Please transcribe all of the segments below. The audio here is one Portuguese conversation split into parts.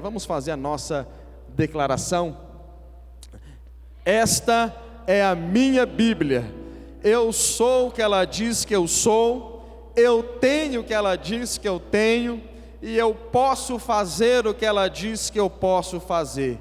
Vamos fazer a nossa declaração. Esta é a minha Bíblia. Eu sou o que ela diz que eu sou, eu tenho o que ela diz que eu tenho, e eu posso fazer o que ela diz que eu posso fazer.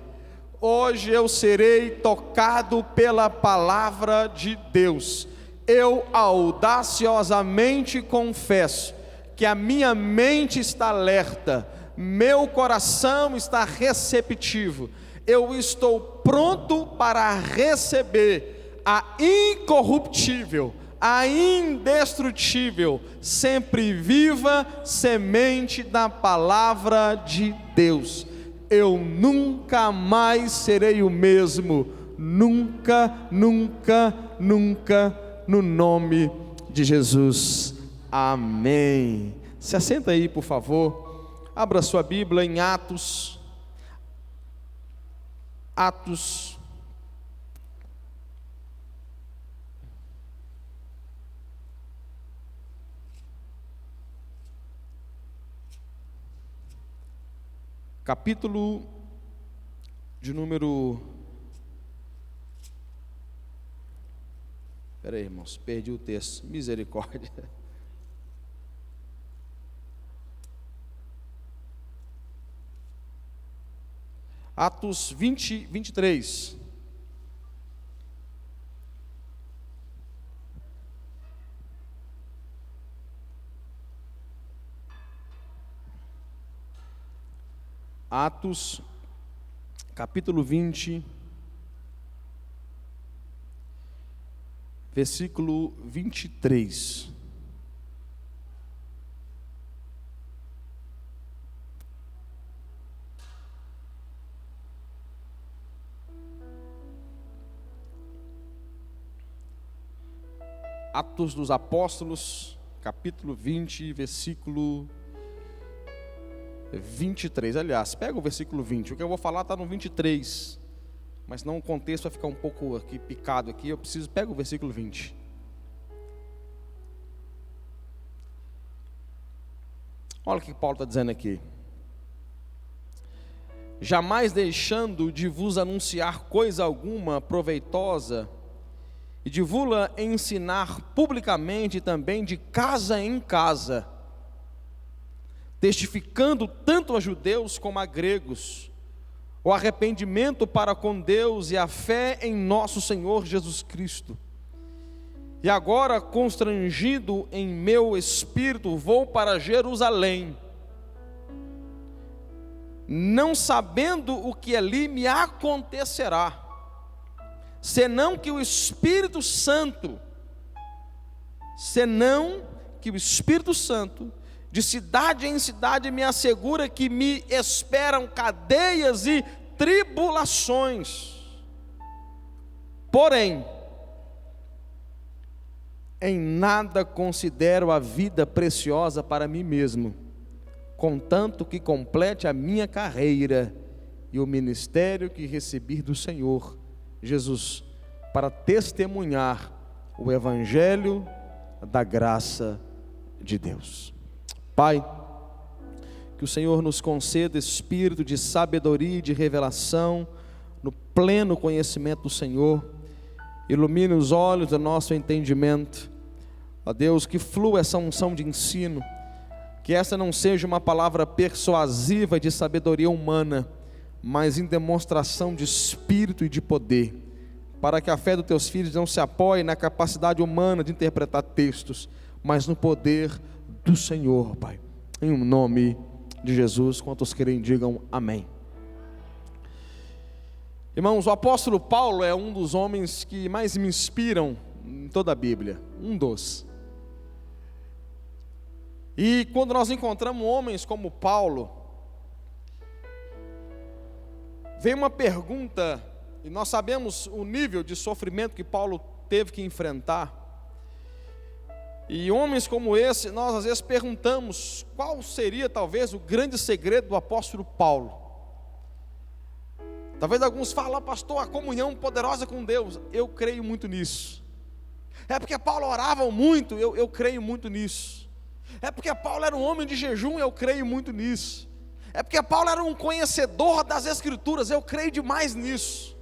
Hoje eu serei tocado pela palavra de Deus. Eu audaciosamente confesso que a minha mente está alerta, meu coração está receptivo, eu estou pronto para receber a incorruptível, a indestrutível, sempre viva semente da palavra de Deus. Eu nunca mais serei o mesmo, nunca, nunca, nunca, no nome de Jesus, amém. Se assenta aí, por favor. Abra sua Bíblia em Atos, capítulo de número... Espera aí, irmãos, perdi o texto, misericórdia. Atos 20, 23. Atos, capítulo 20, versículo 23. Atos dos Apóstolos, capítulo 20, versículo 23. Aliás, pega o versículo 20. O que eu vou falar está no 23. Mas não, o contexto vai ficar um pouco aqui picado aqui. Eu preciso, pega o versículo 20. Olha o que Paulo está dizendo aqui. Jamais deixando de vos anunciar coisa alguma proveitosa, e de vos ensinar publicamente também de casa em casa, testificando tanto a judeus como a gregos, o arrependimento para com Deus e a fé em nosso Senhor Jesus Cristo. E agora, constrangido em meu espírito, vou para Jerusalém, não sabendo o que ali me acontecerá, senão que o Espírito Santo, de cidade em cidade me assegura que me esperam cadeias e tribulações. Porém, em nada considero a vida preciosa para mim mesmo, contanto que complete a minha carreira e o ministério que recebi do Senhor Jesus, para testemunhar o evangelho da graça de Deus. Pai, que o Senhor nos conceda espírito de sabedoria e de revelação, no pleno conhecimento do Senhor, ilumine os olhos do nosso entendimento, ó Deus, que flua essa unção de ensino, que essa não seja uma palavra persuasiva de sabedoria humana, mas em demonstração de espírito e de poder, para que a fé dos teus filhos não se apoie na capacidade humana de interpretar textos, mas no poder do Senhor, Pai, em nome de Jesus. Quantos querem, digam amém. Irmãos, o apóstolo Paulo é um dos homens que mais me inspiram em toda a Bíblia, um dos. E quando nós encontramos homens como Paulo, vem uma pergunta, e nós sabemos o nível de sofrimento que Paulo teve que enfrentar. E homens como esse, nós às vezes perguntamos qual seria talvez o grande segredo do apóstolo Paulo. Talvez alguns falem, pastor, a comunhão poderosa com Deus. Eu creio muito nisso. É porque Paulo orava muito, eu creio muito nisso. É porque Paulo era um homem de jejum, eu creio muito nisso. é porque Paulo era um conhecedor das Escrituras, eu creio demais nisso.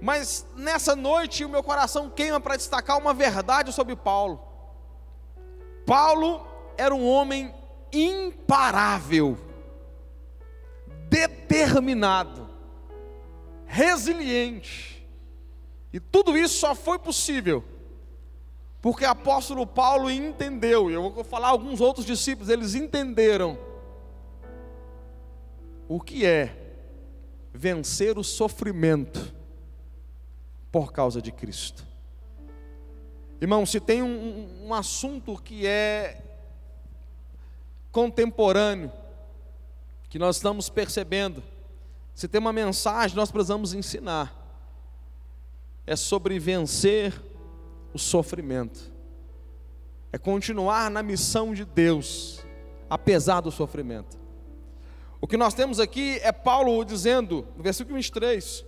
Mas nessa noite o meu coração queima para destacar uma verdade sobre Paulo. Paulo era um homem imparável, determinado, resiliente, e tudo isso só foi possível porque o apóstolo Paulo entendeu, e eu vou falar alguns outros discípulos, eles entenderam o que é vencer o sofrimento por causa de Cristo. Irmão, se tem um assunto que é contemporâneo, que nós estamos percebendo, se tem uma mensagem nós precisamos ensinar, é sobre vencer o sofrimento, é continuar na missão de Deus, apesar do sofrimento. O que nós temos aqui é Paulo dizendo, no versículo 23,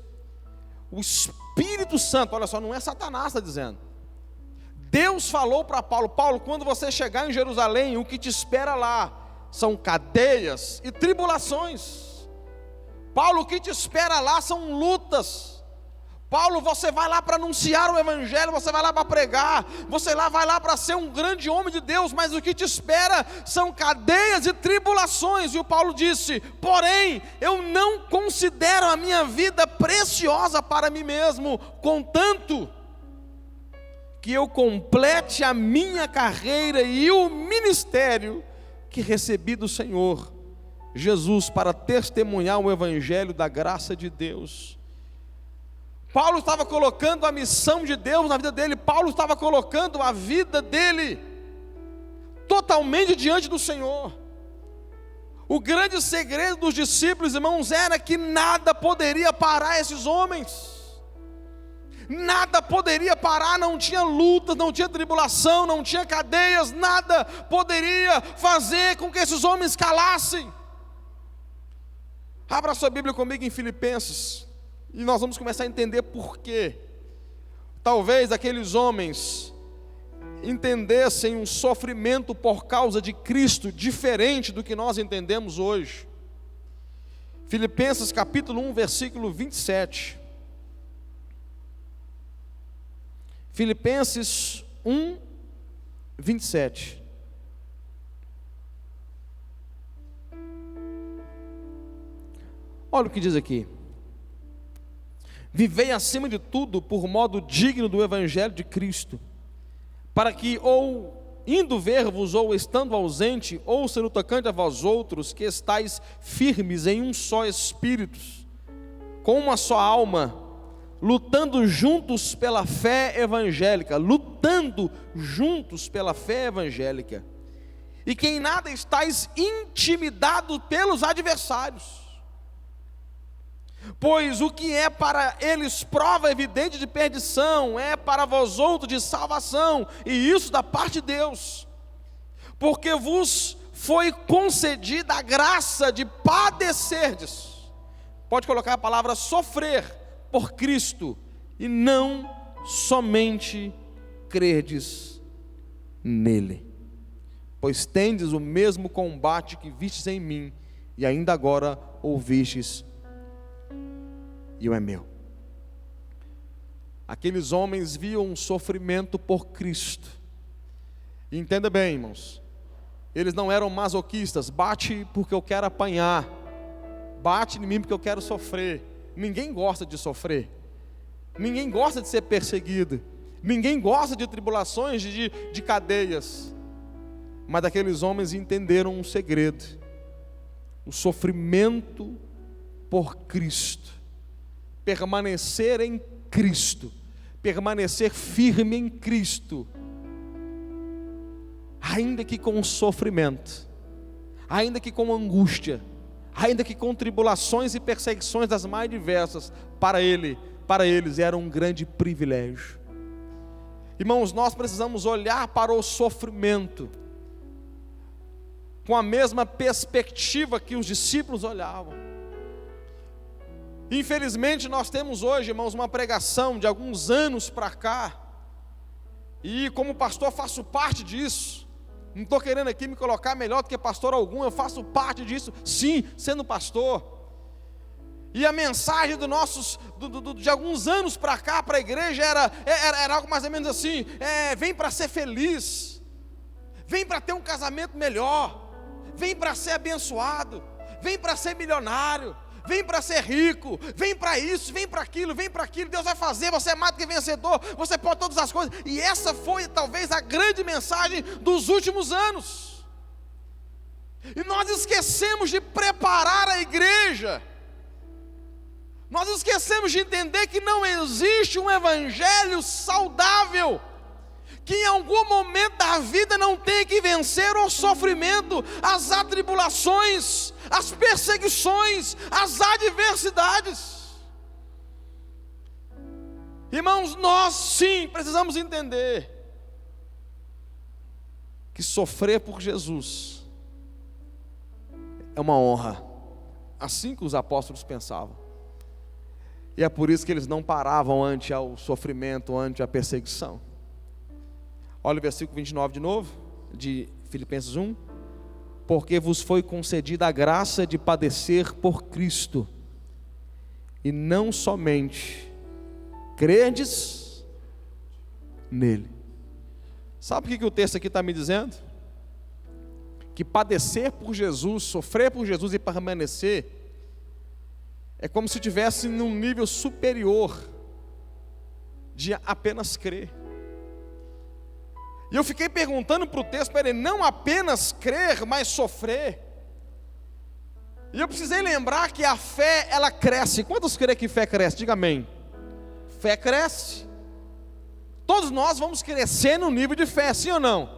o Espírito Santo, olha só, não é Satanás que está dizendo, Deus falou para Paulo: Paulo, quando você chegar em Jerusalém, o que te espera lá são cadeias e tribulações. Paulo, o que te espera lá são lutas. Paulo, você vai lá para anunciar o Evangelho, você vai lá para pregar, você vai lá para ser um grande homem de Deus, mas o que te espera são cadeias e tribulações. E o Paulo disse: porém, eu não considero a minha vida preciosa para mim mesmo, contanto que eu complete a minha carreira e o ministério que recebi do Senhor Jesus para testemunhar o Evangelho da graça de Deus. Paulo estava colocando a missão de Deus na vida dele, Paulo estava colocando a vida dele totalmente diante do Senhor. O grande segredo dos discípulos, irmãos, era que nada poderia parar esses homens, nada poderia parar, não tinha lutas, não tinha tribulação, não tinha cadeias, nada poderia fazer com que esses homens calassem. Abra sua Bíblia comigo em Filipenses, e nós vamos começar a entender por quê. Talvez aqueles homens entendessem um sofrimento por causa de Cristo diferente do que nós entendemos hoje. Filipenses capítulo 1, versículo 27. Filipenses 1, 27. Olha o que diz aqui: vivei acima de tudo por modo digno do Evangelho de Cristo, para que, ou indo ver-vos, ou estando ausente, ou sendo tocante a vós outros, que estáis firmes em um só espírito, com uma só alma, lutando juntos pela fé evangélica, e que em nada estáis intimidados pelos adversários, pois o que é para eles prova evidente de perdição, é para vós outros de salvação, e isso da parte de Deus, porque vos foi concedida a graça de padecerdes, pode colocar a palavra sofrer, por Cristo, e não somente crerdes nele, pois tendes o mesmo combate que vistes em mim, e ainda agora ouvistes, e o é meu. Aqueles homens viam um sofrimento por Cristo, e entenda bem, irmãos, eles não eram masoquistas, bate porque eu quero apanhar, bate em mim porque eu quero sofrer. Ninguém gosta de sofrer, ninguém gosta de ser perseguido, ninguém gosta de tribulações, de cadeias, mas aqueles homens entenderam um segredo: o sofrimento por Cristo, permanecer em Cristo, permanecer firme em Cristo, ainda que com sofrimento, ainda que com angústia, ainda que com tribulações e perseguições das mais diversas, para eles era um grande privilégio. Irmãos, nós precisamos olhar para o sofrimento com a mesma perspectiva que os discípulos olhavam. Infelizmente nós temos hoje, irmãos, uma pregação de alguns anos para cá, e como pastor faço parte disso, Não estou querendo aqui me colocar melhor do que pastor algum, eu faço parte disso, sim, sendo pastor. E a mensagem de alguns anos para cá, para a igreja, era algo mais ou menos assim: vem para ser feliz, vem para ter um casamento melhor, vem para ser abençoado, vem para ser milionário, vem para ser rico, vem para isso, vem para aquilo, Deus vai fazer, você é mais do que vencedor, você pode todas as coisas. E essa foi talvez a grande mensagem dos últimos anos. E nós esquecemos de preparar a igreja, nós esquecemos de entender que não existe um evangelho saudável que em algum momento da vida não tenha que vencer o sofrimento, as atribulações, as perseguições, as adversidades. Irmãos, nós sim precisamos entender que sofrer por Jesus é uma honra, assim que os apóstolos pensavam. E é por isso que eles não paravam ante o sofrimento, ante a perseguição. Olha o versículo 29 de novo, de Filipenses 1. Porque vos foi concedida a graça de padecer por Cristo, e não somente credes nele. Sabe o que o texto aqui está me dizendo? Que padecer por Jesus, sofrer por Jesus e permanecer, é como se estivesse num nível superior de apenas crer. E eu fiquei perguntando para o texto, para ele, não apenas crer, mas sofrer. E eu precisei lembrar que a fé, ela cresce. Quantos creem que fé cresce? Diga amém. Fé cresce. Todos nós vamos crescer no nível de fé, sim ou não?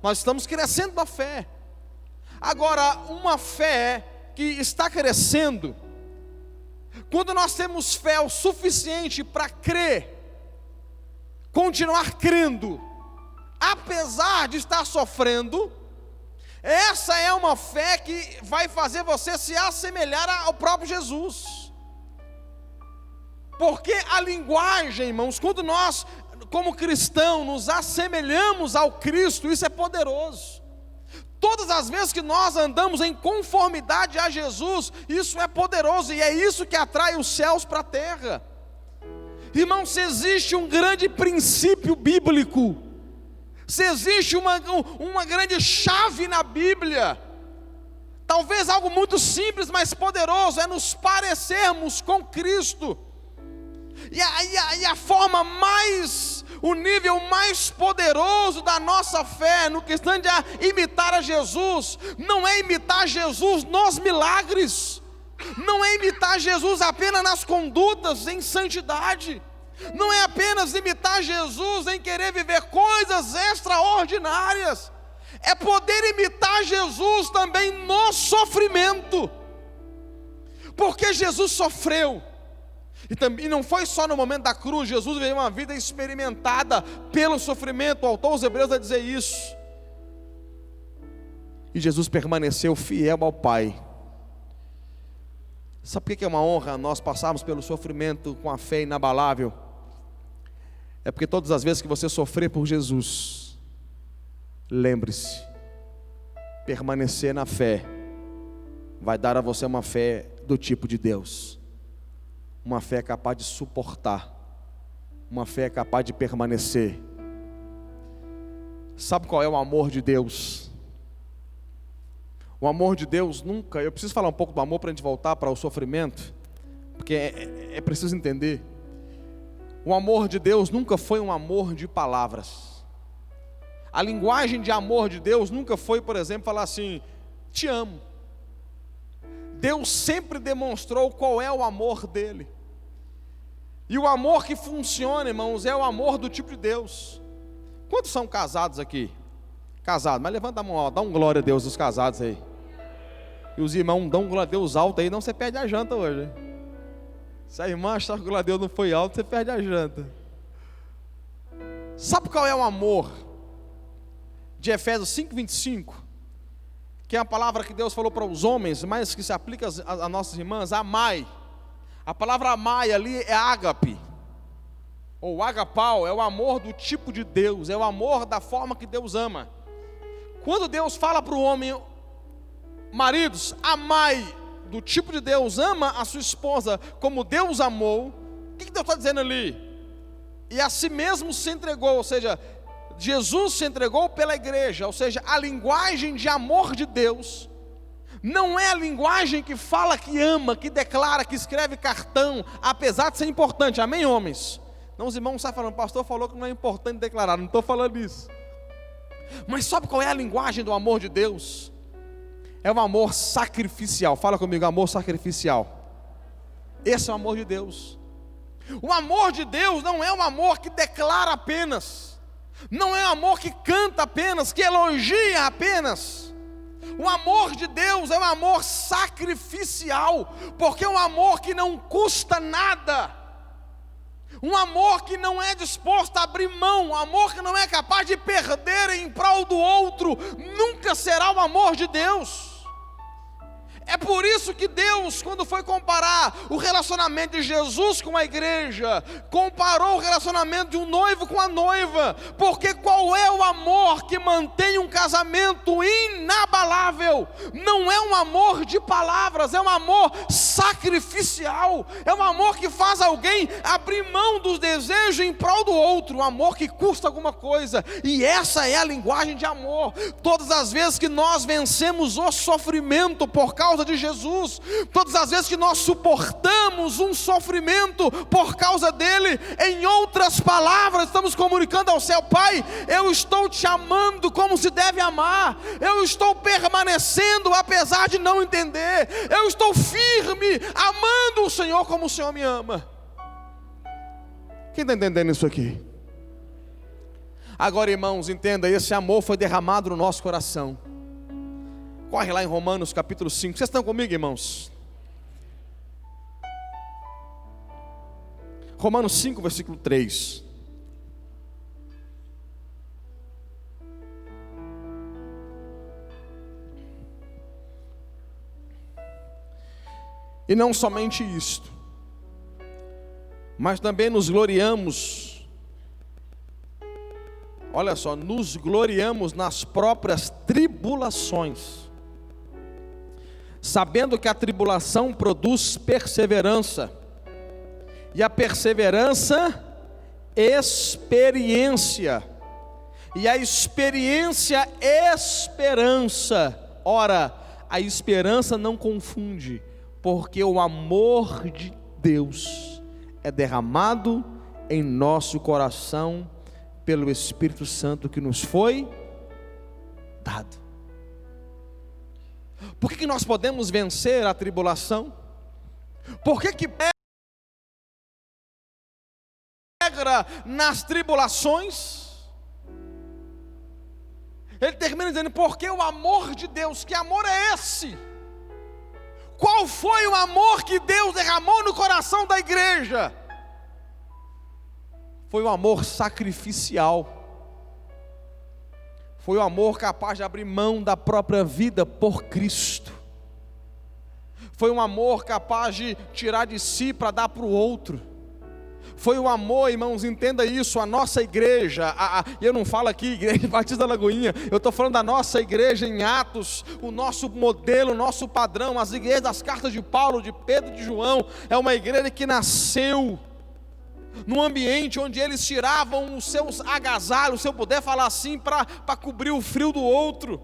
Nós estamos crescendo na fé. Agora, uma fé que está crescendo, quando nós temos fé o suficiente para crer, continuar crendo, apesar de estar sofrendo, essa é uma fé que vai fazer você se assemelhar ao próprio Jesus. Porque a linguagem, irmãos, quando nós, como cristãos, nos assemelhamos ao Cristo, isso é poderoso. Todas as vezes que nós andamos em conformidade a Jesus, isso é poderoso, e é isso que atrai os céus para a terra. Irmão, se existe um grande princípio bíblico, se existe uma grande chave na Bíblia, talvez algo muito simples, mas poderoso, é nos parecermos com Cristo. E a forma mais, o nível mais poderoso da nossa fé, no questão de imitar a Jesus, não é imitar Jesus nos milagres, não é imitar Jesus apenas nas condutas em santidade, não é apenas imitar Jesus em querer viver coisas extraordinárias, é poder imitar Jesus também no sofrimento, porque Jesus sofreu. E não foi só no momento da cruz, Jesus viveu uma vida experimentada pelo sofrimento. O autor aos Hebreus vai dizer isso. E Jesus permaneceu fiel ao Pai. Sabe por que é uma honra nós passarmos pelo sofrimento com a fé inabalável? É porque todas as vezes que você sofrer por Jesus, lembre-se, permanecer na fé vai dar a você uma fé do tipo de Deus. Uma fé capaz de suportar, uma fé capaz de permanecer. Sabe qual é o amor de Deus? O amor de Deus nunca, eu preciso falar um pouco do amor para a gente voltar para o sofrimento, porque é preciso entender. O amor de Deus nunca foi um amor de palavras. A linguagem de amor de Deus nunca foi, por exemplo, falar assim, te amo. Deus sempre demonstrou qual é o amor dele. E o amor que funciona, irmãos, é o amor do tipo de Deus. Quantos são casados aqui? Casados, mas levanta a mão, ó, dá um glória a Deus os casados aí. E os irmãos dão um glória a Deus alto aí, não você perde a janta hoje. Hein? Se a irmã achar que o glória a Deus não foi alto, você perde a janta. Sabe qual é o amor de Efésios 5:25? Que é a palavra que Deus falou para os homens, mas que se aplica às nossas irmãs, amai. A palavra amai ali é ágape, ou agapau, é o amor do tipo de Deus, é o amor da forma que Deus ama. quando Deus fala para o homem: maridos, amai, do tipo de Deus, ama a sua esposa como Deus amou, o que Deus está dizendo ali? E a si mesmo se entregou, ou seja, Jesus se entregou pela igreja, ou seja, a linguagem de amor de Deus não é a linguagem que fala que ama, que declara, que escreve cartão, apesar de ser importante, amém, homens? Não, os irmãos estão falando, o pastor falou que não é importante declarar, não estou falando isso. Mas sabe qual é a linguagem do amor de Deus? É um amor sacrificial. Fala comigo, amor sacrificial. Esse é o amor de Deus. O amor de Deus não é um amor que declara apenas, não é um amor que canta apenas, que elogia apenas. O amor de Deus é um amor sacrificial, porque é um amor que não custa nada, um amor que não é disposto a abrir mão, um amor que não é capaz de perder em prol do outro, nunca será o amor de Deus. É por isso que Deus, quando foi comparar o relacionamento de Jesus com a igreja, comparou o relacionamento de um noivo com a noiva, porque qual é o amor que mantém um casamento inabalável? Não é um amor de palavras, é um amor sacrificial, é um amor que faz alguém abrir mão dos desejos em prol do outro, um amor que custa alguma coisa, e essa é a linguagem de amor. Todas as vezes que nós vencemos o sofrimento por causa de Jesus, todas as vezes que nós suportamos um sofrimento por causa dele, em outras palavras, estamos comunicando ao céu: Pai, eu estou te amando como se deve amar, eu estou permanecendo apesar de não entender, eu estou firme, amando o Senhor como o Senhor me ama. Quem está entendendo isso aqui? Agora, irmãos, entenda, esse amor foi derramado no nosso coração. Corre lá em Romanos capítulo 5. Vocês estão comigo, irmãos? Romanos 5, versículo 3. E não somente isto, mas também nos gloriamos. Olha só, nos gloriamos nas próprias tribulações, sabendo que a tribulação produz perseverança, e a perseverança, experiência, e a experiência, esperança. Ora, a esperança não confunde, porque o amor de Deus é derramado em nosso coração pelo Espírito Santo que nos foi dado. Por que nós podemos vencer a tribulação? Por que pega nas tribulações? Ele termina dizendo: porque o amor de Deus. Que amor é esse? Qual foi o amor que Deus derramou no coração da igreja? Foi um amor sacrificial. Foi o amor capaz de abrir mão da própria vida por Cristo. Foi um amor capaz de tirar de si para dar para o outro. Foi um amor, irmãos, entenda isso, a nossa igreja, eu não falo aqui Igreja Batista da Lagoinha, eu estou falando da nossa igreja em Atos, o nosso modelo, o nosso padrão, as igrejas das cartas de Paulo, de Pedro, de João, é uma igreja que nasceu num ambiente onde eles tiravam os seus agasalhos, se eu puder falar assim, para cobrir o frio do outro.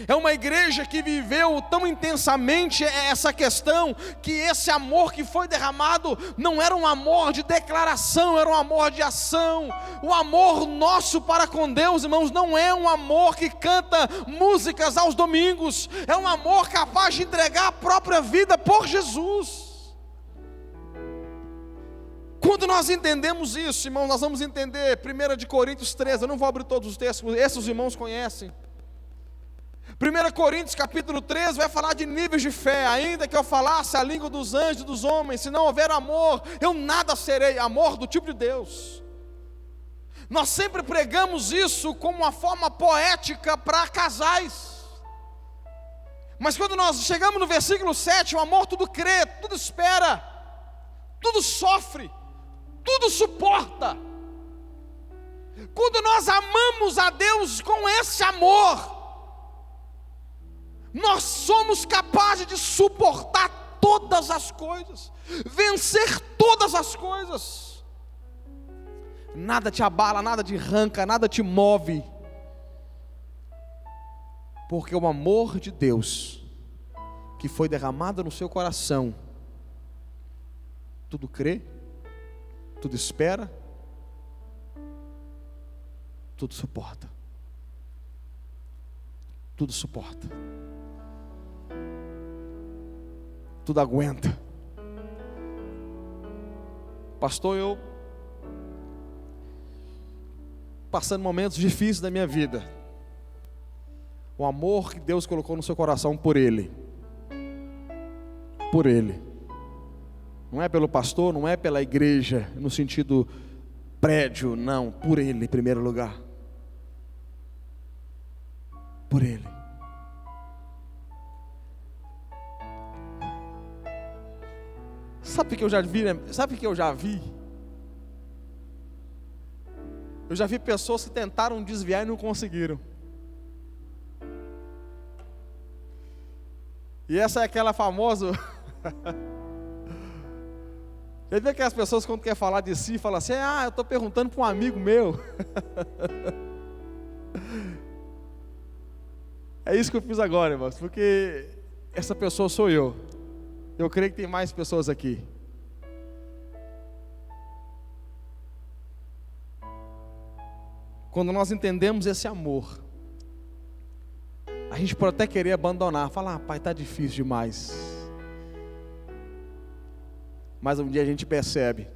É uma igreja que viveu tão intensamente essa questão, que esse amor que foi derramado não era um amor de declaração, era um amor de ação. O amor nosso para com Deus, irmãos, não é um amor que canta músicas aos domingos, é um amor capaz de entregar a própria vida por Jesus. Quando nós entendemos isso, irmãos, nós vamos entender 1 Coríntios 13, eu não vou abrir todos os textos, esses os irmãos conhecem. 1 Coríntios capítulo 13 vai falar de níveis de fé. Ainda que eu falasse a língua dos anjos e dos homens, se não houver amor, eu nada serei. Amor do tipo de Deus. Nós sempre pregamos isso como uma forma poética para casais. Mas quando nós chegamos no versículo 7, o amor tudo crê, tudo espera, tudo sofre, tudo suporta. Quando nós amamos a Deus com esse amor, Nós somos capazes de suportar todas as coisas, vencer todas as coisas. Nada te abala, nada te arranca, nada te move, porque o amor de Deus que foi derramado no seu coração, tudo crê, tudo espera, tudo suporta. Tudo suporta. Tudo aguenta. Pastor, eu passando momentos difíceis da minha vida. O amor que Deus colocou no seu coração por Ele. Por Ele. Não é pelo pastor, não é pela igreja, no sentido prédio, não. Por Ele em primeiro lugar. Por Ele. Sabe o que eu já vi? Sabe o que eu já vi? Eu já vi pessoas que tentaram desviar e não conseguiram. E essa é aquela famosa. Já viu aquelas pessoas quando quer falar de si, falam assim: ah, eu estou perguntando para um amigo meu. É isso que eu fiz agora, irmãos, porque essa pessoa sou eu. Eu creio que tem mais pessoas aqui. Quando nós entendemos esse amor, a gente pode até querer abandonar, falar: ah, pai, está difícil demais. Mas um dia a gente percebe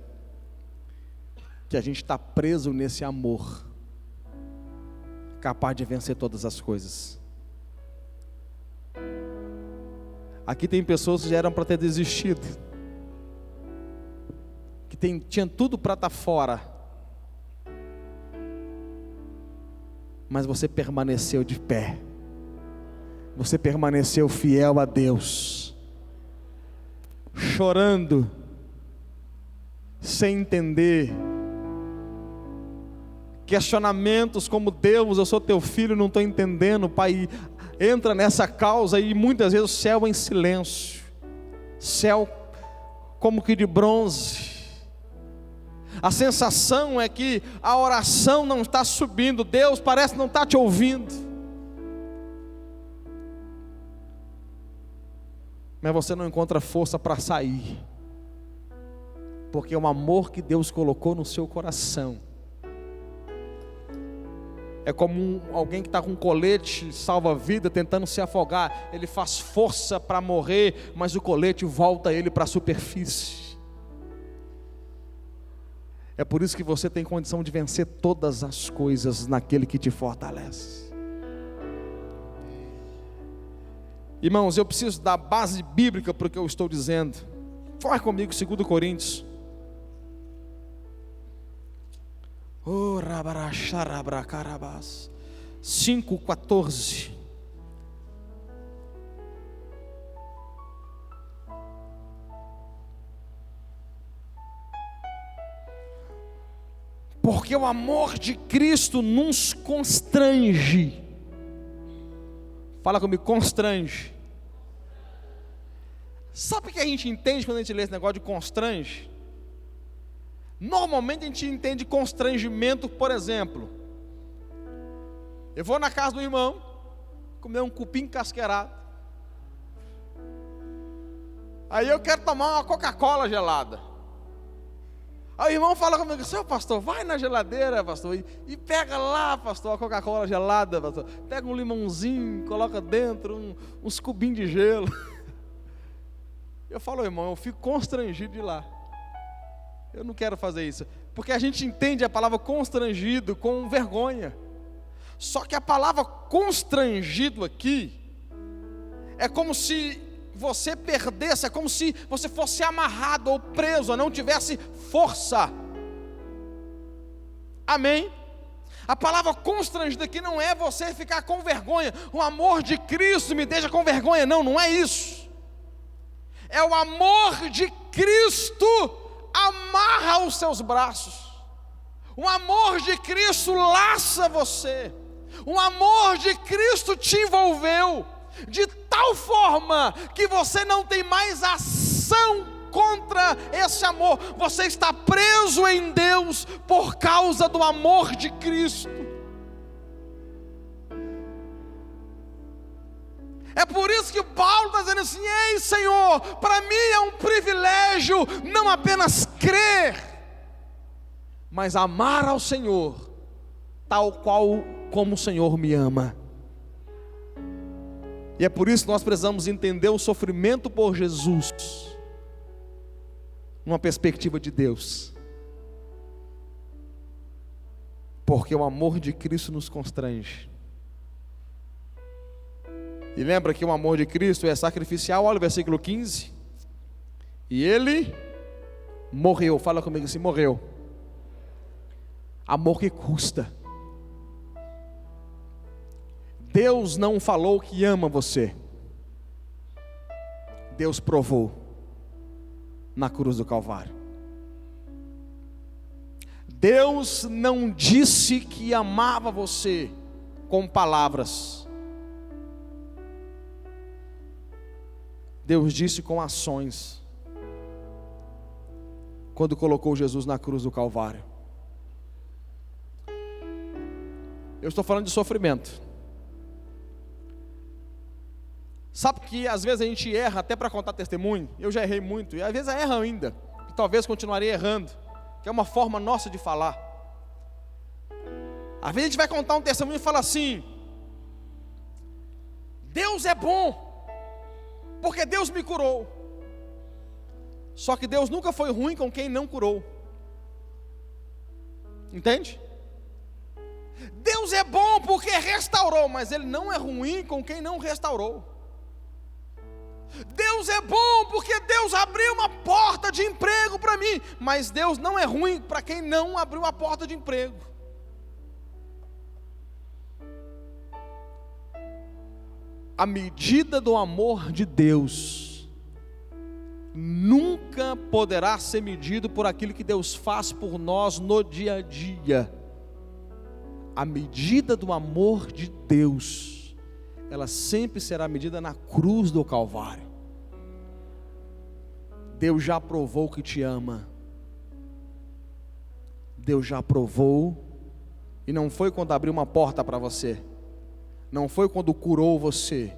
que a gente está preso nesse amor, capaz de vencer todas as coisas. Aqui tem pessoas que já eram para ter desistido, que tinham tudo para estar fora, mas você permaneceu de pé, você permaneceu fiel a Deus, chorando, sem entender, questionamentos como: Deus, eu sou teu filho, não estou entendendo, pai. Entra nessa causa e muitas vezes o céu em silêncio, céu como que de bronze. A sensação é que a oração não está subindo, Deus parece não estar te ouvindo. Mas você não encontra força para sair, porque o amor que Deus colocou no seu coração é como alguém que está com um colete salva-vida tentando se afogar. Ele faz força para morrer, mas o colete volta ele para a superfície. É por isso que você tem condição de vencer todas as coisas naquele que te fortalece. Irmãos, eu preciso dar base bíblica para o que eu estou dizendo. Fala comigo, 2 Coríntios. Oh, 5:14. Porque o amor de Cristo nos constrange. Fala comigo, constrange. Sabe o que a gente entende quando a gente lê esse negócio de constrange? Normalmente a gente entende constrangimento, por exemplo, eu vou na casa do irmão comer um cupim casqueirado, aí eu quero tomar uma Coca-Cola gelada. Aí o irmão fala comigo: seu pastor, vai na geladeira, pastor, e pega lá, pastor, a Coca-Cola gelada, pastor. Pega um limãozinho, coloca dentro uns cubinhos de gelo. Eu falo: irmão, eu fico constrangido de ir lá. Eu não quero fazer isso, porque a gente entende a palavra constrangido com vergonha. Só que a palavra constrangido aqui é como se você perdesse, é como se você fosse amarrado ou preso, não tivesse força. Amém? A palavra constrangido aqui não é você ficar com vergonha. O amor de Cristo me deixa com vergonha. Não, não é isso. É o amor de Cristo amarra os seus braços. O amor de Cristo laça você. O amor de Cristo te envolveu. De tal forma que você não tem mais ação contra esse amor. Você está preso em Deus por causa do amor de Cristo. É por isso que Paulo está dizendo assim: ei Senhor, para mim é um privilégio não apenas crer, mas amar ao Senhor, tal qual como o Senhor me ama. E é por isso que nós precisamos entender o sofrimento por Jesus, numa perspectiva de Deus. Porque o amor de Cristo nos constrange. E lembra que o amor de Cristo é sacrificial. Olha o versículo 15. E Ele morreu. Fala comigo assim: morreu. Amor que custa. Deus não falou que ama você. Deus provou na cruz do Calvário. Deus não disse que amava você com palavras. Deus disse com ações, quando colocou Jesus na cruz do Calvário. Eu estou falando de sofrimento. Sabe que às vezes a gente erra até para contar testemunho? Eu já errei muito, e às vezes erra ainda, e talvez continuarei errando, que é uma forma nossa de falar. Às vezes a gente vai contar um testemunho e fala assim: Deus é bom, porque Deus me curou. Só que Deus nunca foi ruim com quem não curou. Entende? Deus é bom porque restaurou, mas Ele não é ruim com quem não restaurou. Deus é bom porque Deus abriu uma porta de emprego para mim, mas Deus não é ruim para quem não abriu a porta de emprego. A medida do amor de Deus nunca poderá ser medido por aquilo que Deus faz por nós no dia a dia. A medida do amor de Deus, ela sempre será medida na cruz do Calvário. Deus já provou que te ama. Deus já provou, e não foi quando abriu uma porta para você, não foi quando curou você,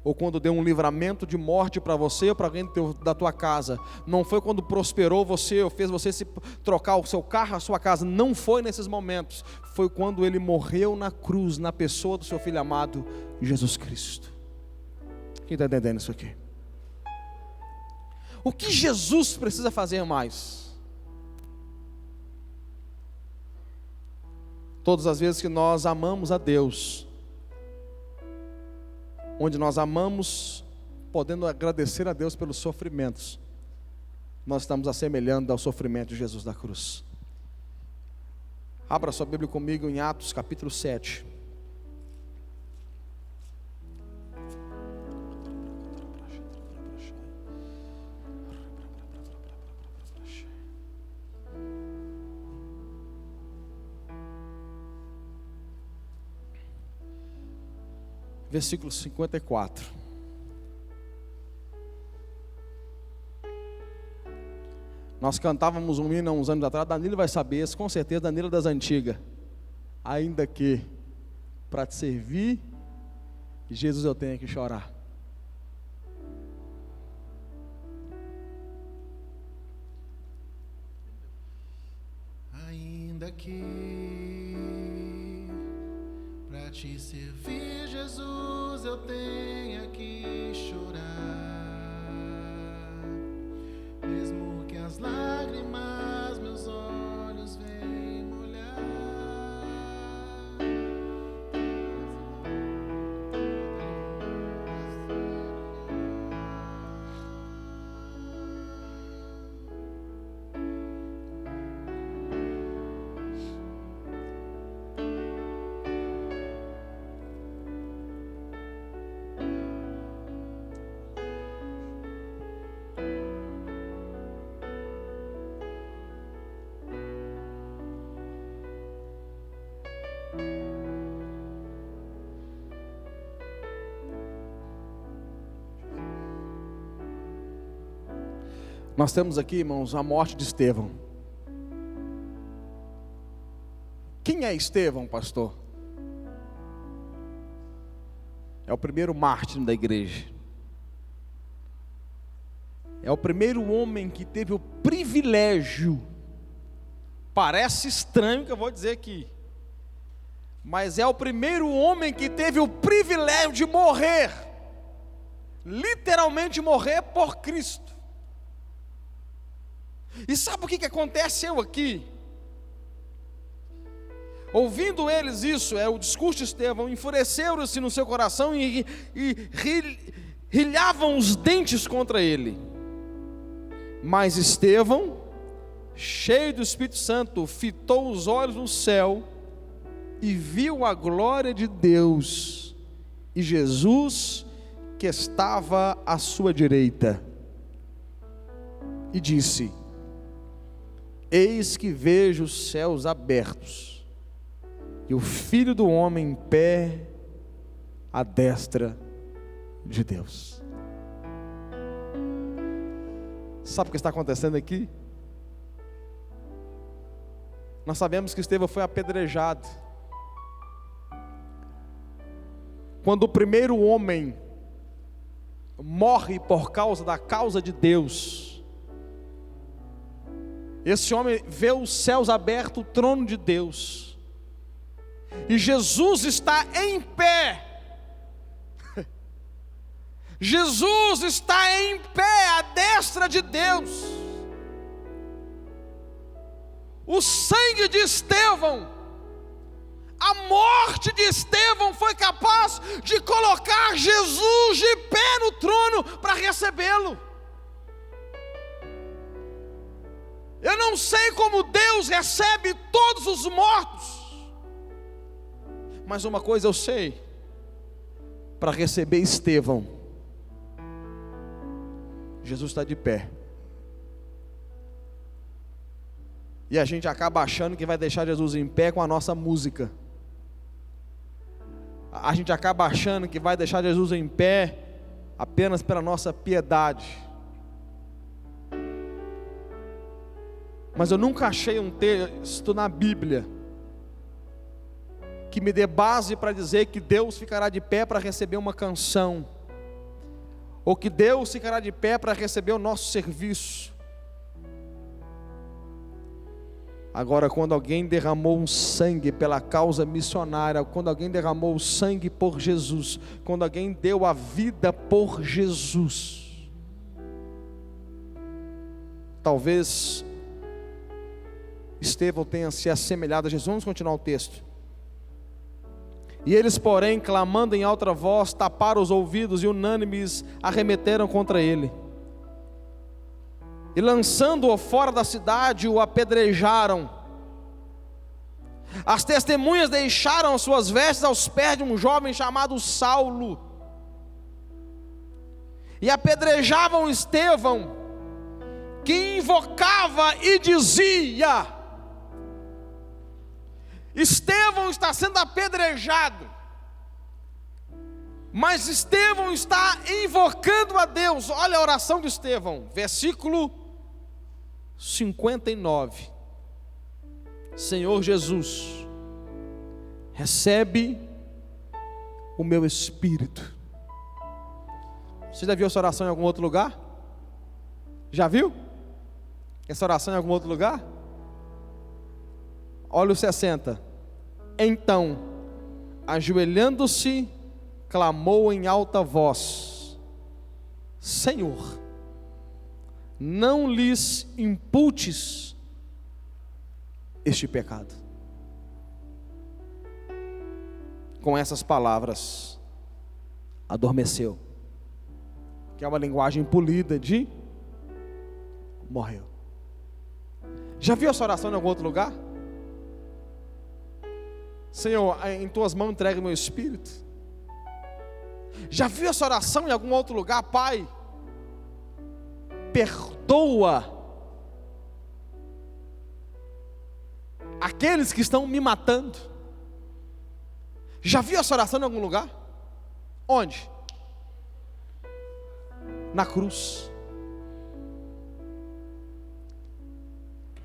ou quando deu um livramento de morte para você ou para alguém da tua casa, não foi quando prosperou você ou fez você se trocar o seu carro, a sua casa, não foi nesses momentos, foi quando Ele morreu na cruz, na pessoa do seu Filho amado, Jesus Cristo. Quem está entendendo isso aqui? O que Jesus precisa fazer mais? Todas as vezes que nós amamos a Deus, onde nós amamos, podendo agradecer a Deus pelos sofrimentos, nós estamos assemelhando ao sofrimento de Jesus da cruz. Abra sua Bíblia comigo em Atos capítulo 7. Versículo 54. Nós cantávamos um hino há uns anos atrás, Danilo vai saber, com certeza Danilo é das antigas. Ainda que para te servir, Jesus, eu tenho que chorar. Ainda que para te servir, Jesus, eu tenho que chorar, mesmo que as lágrimas meus olhos venham molhar. Nós temos aqui, irmãos, a morte de Estevão. Quem é Estevão, pastor? É o primeiro mártir da igreja. É o primeiro homem que teve o privilégio. Parece estranho o que eu vou dizer aqui, mas é o primeiro homem que teve o privilégio de morrer, literalmente morrer por Cristo. E sabe o que aconteceu aqui? Ouvindo eles isso, o discurso de Estevão, enfureceram-se no seu coração e rilhavam os dentes contra ele. Mas Estevão, cheio do Espírito Santo, fitou os olhos no céu e viu a glória de Deus e Jesus que estava à sua direita, e disse: eis que vejo os céus abertos e o Filho do Homem em pé à destra de Deus. Sabe o que está acontecendo aqui? Nós sabemos que Estevão foi apedrejado. Quando o primeiro homem morre por causa da causa de Deus, esse homem vê os céus abertos, o trono de Deus, e Jesus está em pé. Jesus está em pé à destra de Deus. O sangue de Estevão, a morte de Estevão foi capaz de colocar Jesus de pé no trono para recebê-lo. Eu não sei como Deus recebe todos os mortos, mas uma coisa eu sei: para receber Estevão, Jesus está de pé. E a gente acaba achando que vai deixar Jesus em pé com a nossa música. A gente acaba achando que vai deixar Jesus em pé apenas pela nossa piedade. Mas eu nunca achei um texto na Bíblia que me dê base para dizer que Deus ficará de pé para receber uma canção, ou que Deus ficará de pé para receber o nosso serviço. Agora, quando alguém derramou um sangue pela causa missionária, quando alguém derramou o sangue por Jesus, quando alguém deu a vida por Jesus, talvez Estevão tenha se assemelhado a Jesus. Vamos continuar o texto. E eles, porém, clamando em alta voz, taparam os ouvidos e unânimes arremeteram contra ele. E lançando-o fora da cidade, o apedrejaram. As testemunhas deixaram as suas vestes aos pés de um jovem chamado Saulo, e apedrejavam Estevão, que invocava e dizia: Estevão está sendo apedrejado, mas Estevão está invocando a Deus. Olha a oração de Estevão, versículo 59. Senhor Jesus, recebe o meu espírito. Você já viu essa oração em algum outro lugar? Já viu essa oração em algum outro lugar? Olha o 60. Então, ajoelhando-se, clamou em alta voz: Senhor, não lhes imputes este pecado. Com essas palavras, adormeceu, que é uma linguagem polida de morreu. Já viu essa oração em algum outro lugar? Senhor, em tuas mãos entregue o meu espírito. Já viu essa oração em algum outro lugar? Pai, perdoa aqueles que estão me matando. Já viu essa oração em algum lugar? Onde? Na cruz.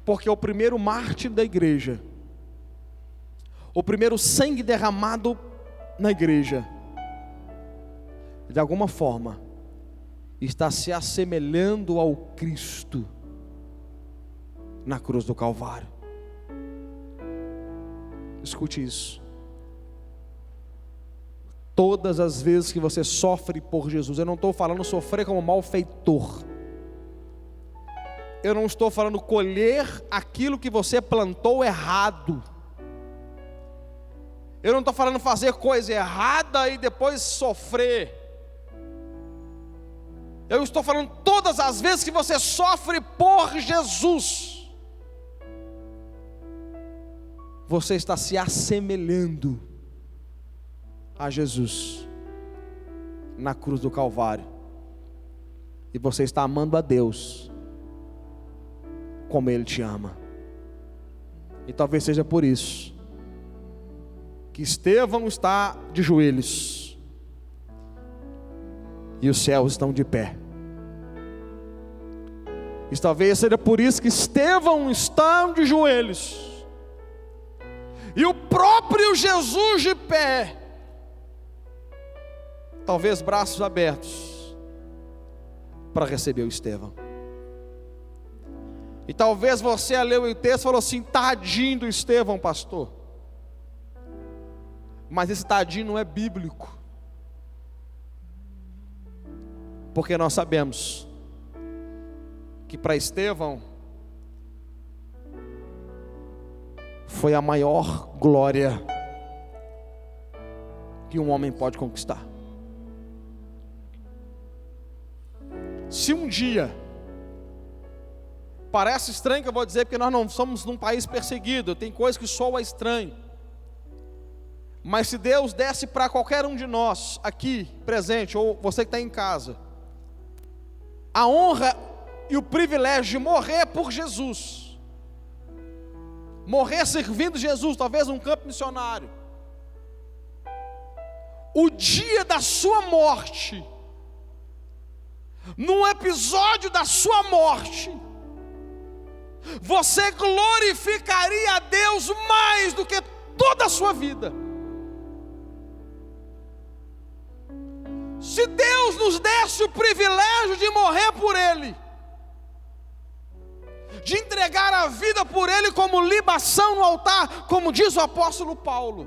Porque o primeiro mártir da igreja, o primeiro sangue derramado na igreja, de alguma forma, está se assemelhando ao Cristo na cruz do Calvário. Escute isso. Todas as vezes que você sofre por Jesus, eu não estou falando sofrer como malfeitor, eu não estou falando colher aquilo que você plantou errado, eu não estou falando fazer coisa errada e depois sofrer. Eu estou falando todas as vezes que você sofre por Jesus, você está se assemelhando a Jesus na cruz do Calvário, e você está amando a Deus como Ele te ama. E talvez seja por isso que Estevão está de joelhos e os céus estão de pé. E talvez seja por isso que Estevão está de joelhos e o próprio Jesus de pé, talvez braços abertos para receber o Estevão. E talvez você leu o texto e falou assim: tadinho do Estevão, pastor. Mas esse tadinho não é bíblico, porque nós sabemos que para Estevão foi a maior glória que um homem pode conquistar. Se um dia, parece estranho que eu vou dizer, porque nós não somos num país perseguido, tem coisa que soa estranho, mas se Deus desse para qualquer um de nós aqui presente, ou você que está em casa, a honra e o privilégio de morrer por Jesus, morrer servindo Jesus, talvez num campo missionário, o dia da sua morte, num episódio da sua morte, você glorificaria a Deus mais do que toda a sua vida. Se Deus nos desse o privilégio de morrer por Ele, de entregar a vida por Ele como libação no altar, como diz o apóstolo Paulo,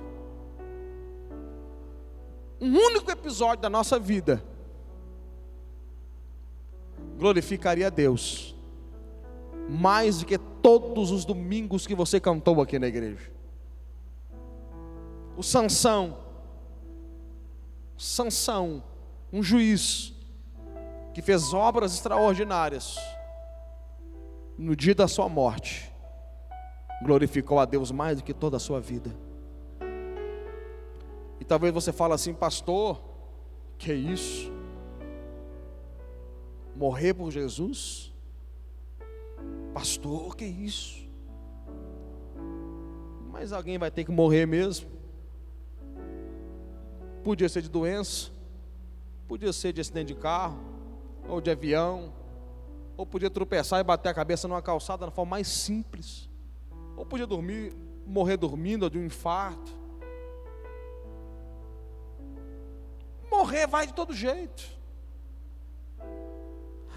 um único episódio da nossa vida glorificaria a Deus mais do que todos os domingos que você cantou aqui na igreja. O Sansão, um juiz que fez obras extraordinárias, no dia da sua morte, glorificou a Deus mais do que toda a sua vida. E talvez você fale assim: pastor, que isso? Morrer por Jesus? Pastor, que isso? Mas alguém vai ter que morrer mesmo. Podia ser de doença, podia ser de acidente de carro, ou de avião, ou podia tropeçar e bater a cabeça numa calçada na forma mais simples, ou podia morrer dormindo, ou de um infarto. Morrer vai de todo jeito.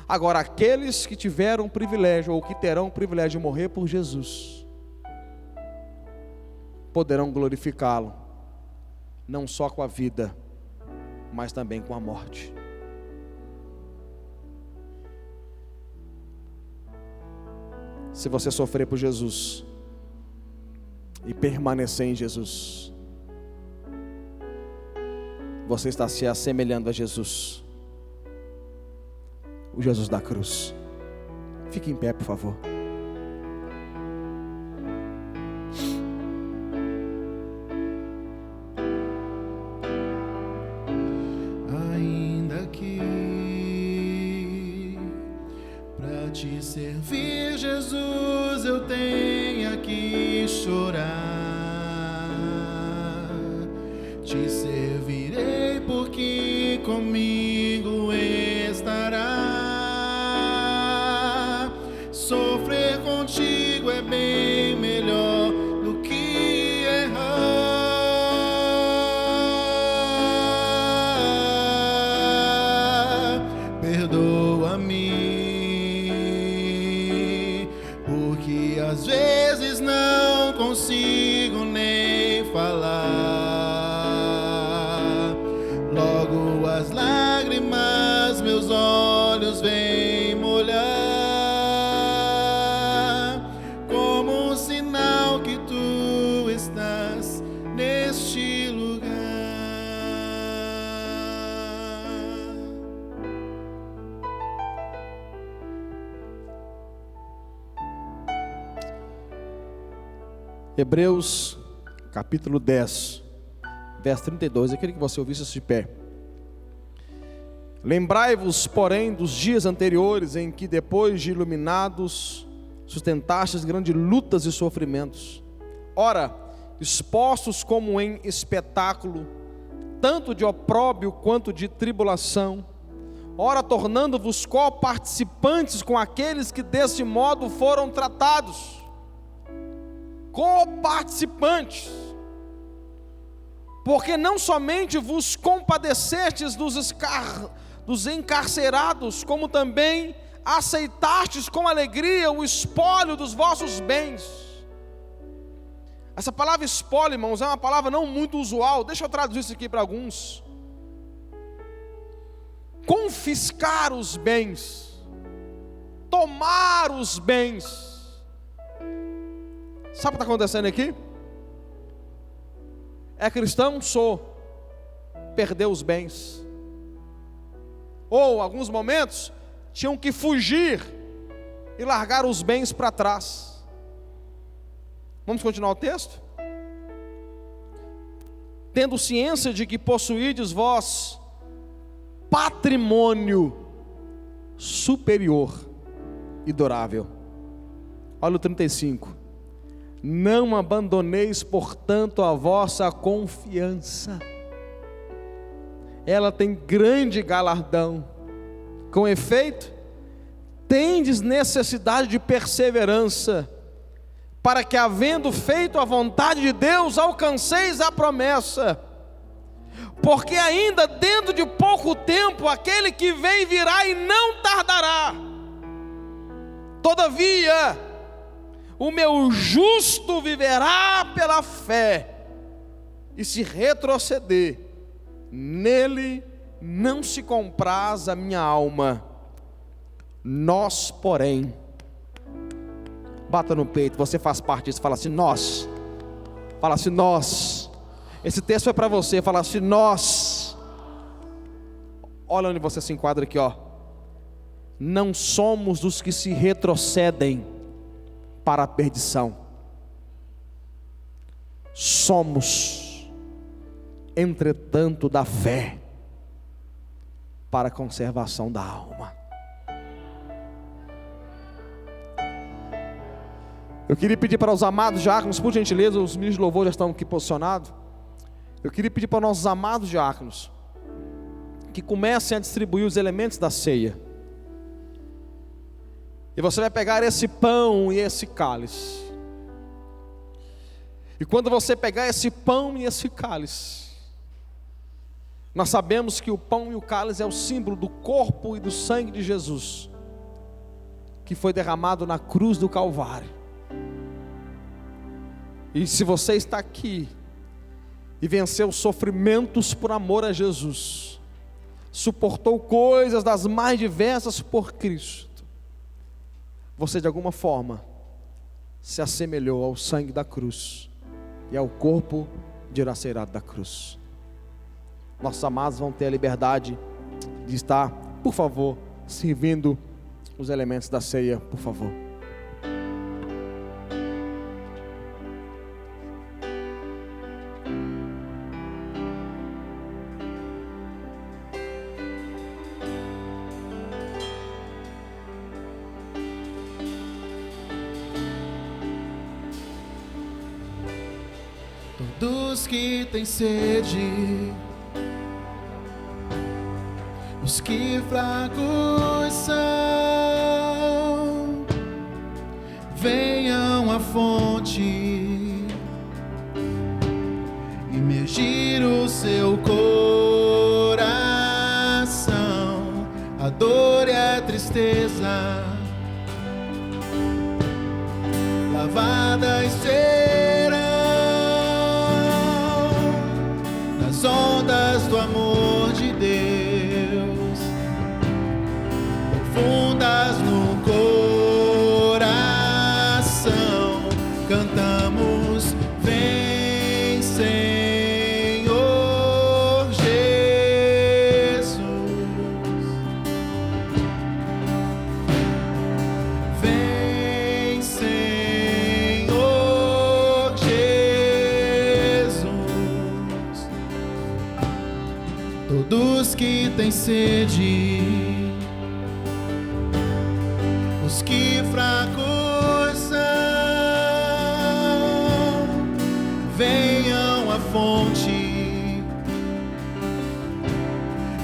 Agora, aqueles que tiveram o privilégio, ou que terão o privilégio de morrer por Jesus, poderão glorificá-lo, não só com a vida, mas também com a morte. Se você sofrer por Jesus e permanecer em Jesus, você está se assemelhando a Jesus, o Jesus da cruz. Fique em pé, por favor. Ainda que pra te servir, Jesus, eu tenha que chorar, te servirei porque comigo estará. Sofrer contigo é às vezes não consigo nem falar. Logo as lágrimas meus olhos vêm molhar, como um sinal que tu estás neste lugar. Hebreus capítulo 10, verso 32, eu queria que você ouvisse isso de pé. Lembrai-vos, porém, dos dias anteriores, em que, depois de iluminados, sustentastes grandes lutas e sofrimentos. Ora, expostos como em espetáculo, tanto de opróbrio quanto de tribulação, ora tornando-vos coparticipantes com aqueles que desse modo foram tratados. Coparticipantes, porque não somente vos compadecestes dos encarcerados, como também aceitastes com alegria o espólio dos vossos bens. Essa palavra espólio, irmãos, é uma palavra não muito usual. Deixa eu traduzir isso aqui para alguns. Confiscar os bens, tomar os bens. Sabe o que está acontecendo aqui? É cristão? Sou. Perdeu os bens. Ou, em alguns momentos, tinham que fugir e largar os bens para trás. Vamos continuar o texto? Tendo ciência de que possuídes vós patrimônio superior e durável. Olha o 35. Não abandoneis, portanto, a vossa confiança. Ela tem grande galardão. Com efeito, tendes necessidade de perseverança, para que, havendo feito a vontade de Deus, alcanceis a promessa. Porque ainda dentro de pouco tempo, aquele que vem virá e não tardará. Todavia, o meu justo viverá pela fé, e se retroceder, nele não se compraz a minha alma. Nós, porém, bata no peito, você faz parte disso, fala assim, nós. Fala assim, nós. Esse texto é para você, fala assim, nós. Olha onde você se enquadra aqui, ó. Não somos dos que se retrocedem para a perdição. Somos, entretanto, da fé para a conservação da alma. Eu queria pedir para os amados diáconos, por gentileza, os ministros de louvor já estão aqui posicionados. Eu queria pedir para nossos amados diáconos que comecem a distribuir os elementos da ceia. E você vai pegar esse pão e esse cálice. E quando você pegar esse pão e esse cálice, nós sabemos que o pão e o cálice é o símbolo do corpo e do sangue de Jesus, que foi derramado na cruz do Calvário. E se você está aqui e venceu sofrimentos por amor a Jesus, suportou coisas das mais diversas por Cristo, você de alguma forma se assemelhou ao sangue da cruz e ao corpo dilacerado da cruz. Nossos amados vão ter a liberdade de estar, por favor, servindo os elementos da ceia, por favor. Todos que têm sede, os que fracos são, venham à fonte, imergir o seu coração, a dor e a tristeza, lavadas serão nas ondas do amor de Deus, profundas no coração. Cantamos: vem, Senhor Jesus, vem, Senhor Jesus. Todos que têm sede, os que fracos são, venham à fonte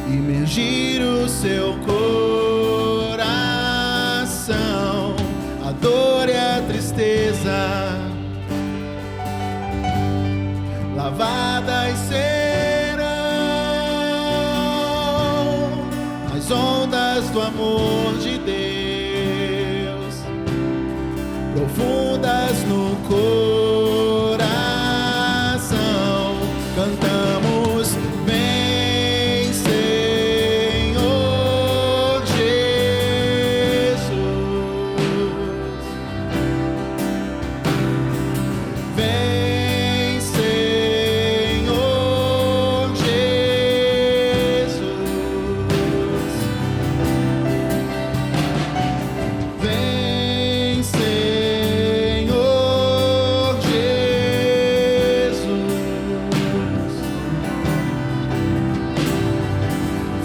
imergir o seu coração. A dor e a tristeza lavadas serão as ondas do amor de Deus, profundas no coração. Cantamos: vem, Senhor Jesus, vem, Senhor Jesus, vem, Senhor Jesus,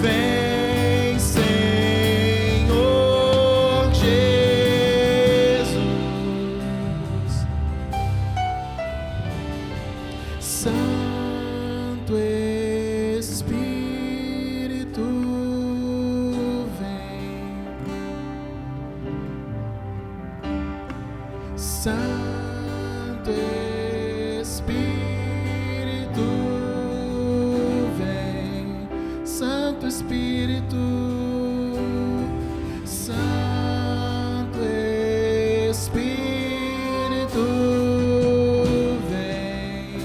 vem, Senhor Jesus. Santo Espírito, vem. Santo Espírito, vem. Santo Espírito, Santo Espírito, vem.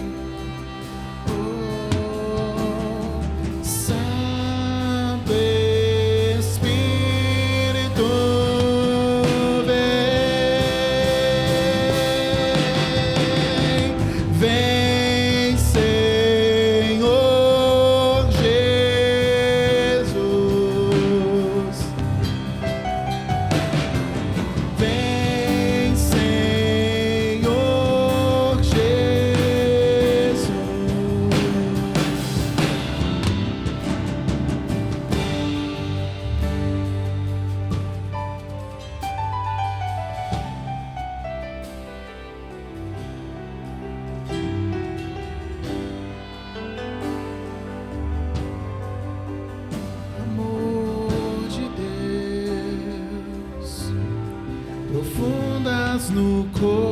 Oh, Santo Espírito, vem. Vem, Senhor Jesus, vem, Senhor Jesus. Amor de Deus, profundas no coração,